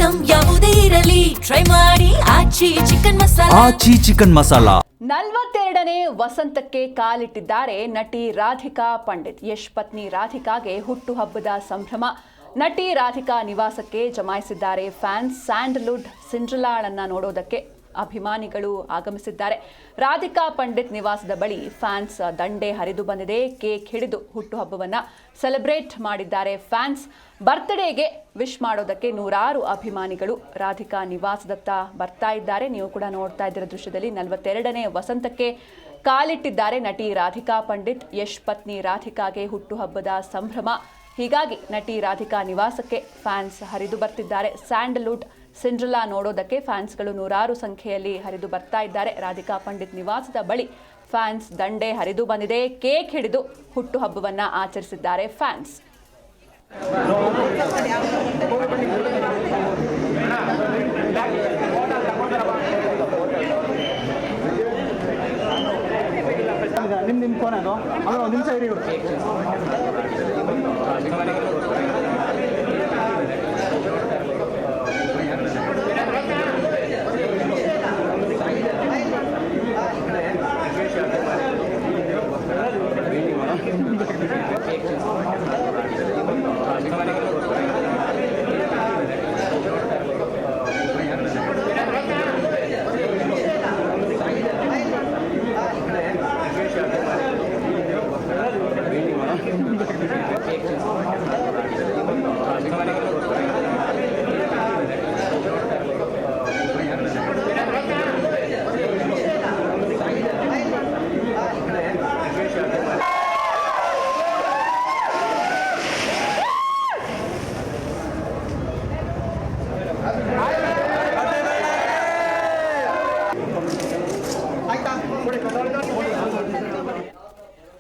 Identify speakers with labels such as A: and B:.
A: Item ಯಾವುದೇ ಇರಲಿ try ಮಾಡಿ ಆಚಿ ಚಿಕನ್ ಮಸಾಲಾ.
B: 42ನೇ ವಸಂತಕ್ಕೆ ಕಾಲಿಟ್ಟಿದ್ದಾರೆ ನಟಿ ರಾಧಿಕಾ ಪಂಡಿತ್. ಯಶ್ ಪತ್ನಿ ರಾಧಿಕಾಗೆ ಹುಟ್ಟುಹಬ್ಬದ ಸಂಭ್ರಮ. ನಟಿ ರಾಧಿಕಾ ನಿವಾಸಕ್ಕೆ ಜಮಾಯಿಸಿದ್ದಾರೆ ಫ್ಯಾನ್ಸ್. ಸ್ಯಾಂಡಲ್ವುಡ್ ಸಿಂಡ್ರೆಲಾಳನ್ನ ನೋಡೋದಕ್ಕೆ ಅಭಿಮಾನಿಗಳು ಆಗಮಿಸಿದ್ದಾರೆ. ರಾಧಿಕಾ ಪಂಡಿತ್ ನಿವಾಸದ ಬಳಿ ಫ್ಯಾನ್ಸ್ ದಂಡೆ ಹರಿದು ಬಂದಿದೆ. ಕೇಕ್ ಹಿಡಿದು ಹುಟ್ಟುಹಬ್ಬವನ್ನ ಸೆಲೆಬ್ರೇಟ್ ಮಾಡಿದ್ದಾರೆ ಫ್ಯಾನ್ಸ್. ಬರ್ತ್ಡೇಗೆ ವಿಶ್ ಮಾಡೋದಕ್ಕೆ ನೂರಾರು ಅಭಿಮಾನಿಗಳು ರಾಧಿಕಾ ನಿವಾಸದತ್ತ ಬರ್ತಾ ಇದ್ದಾರೆ. ನೀವು ಕೂಡ ನೋಡ್ತಾ ಇದ್ದೀರ ದೃಶ್ಯದಲ್ಲಿ 42ನೇ ವಸಂತಕ್ಕೆ ಕಾಲಿಟ್ಟಿದ್ದಾರೆ ನಟಿ ರಾಧಿಕಾ ಪಂಡಿತ್. ಯಶ್ ಪತ್ನಿ ರಾಧಿಕಾಗೆ ಹುಟ್ಟುಹಬ್ಬದ ಸಂಭ್ರಮ. ಹೀಗಾಗಿ ನಟಿ ರಾಧಿಕಾ ನಿವಾಸಕ್ಕೆ ಫ್ಯಾನ್ಸ್ ಹರಿದು ಬರ್ತಿದ್ದಾರೆ. ಸ್ಯಾಂಡಲ್ವುಡ್ ಸಿಂಡ್ರೆಲಾ ನೋಡೋದಕ್ಕೆ ಫ್ಯಾನ್ಸ್ಗಳು ನೂರಾರು ಸಂಖ್ಯೆಯಲ್ಲಿ ಹರಿದು ಬರ್ತಾ ಇದ್ದಾರೆ. ರಾಧಿಕಾ ಪಂಡಿತ್ ನಿವಾಸದ ಬಳಿ ಫ್ಯಾನ್ಸ್ ದಂಡೆ ಹರಿದು ಬಂದಿದೆ. ಕೇಕ್ ಹಿಡಿದು ಹುಟ್ಟುಹಬ್ಬವನ್ನ ಆಚರಿಸಿದ್ದಾರೆ ಫ್ಯಾನ್ಸ್.
C: ನಿಮ್ ಫೋನ್ ಅದು ನಿಮಿಷ ಇರಿ.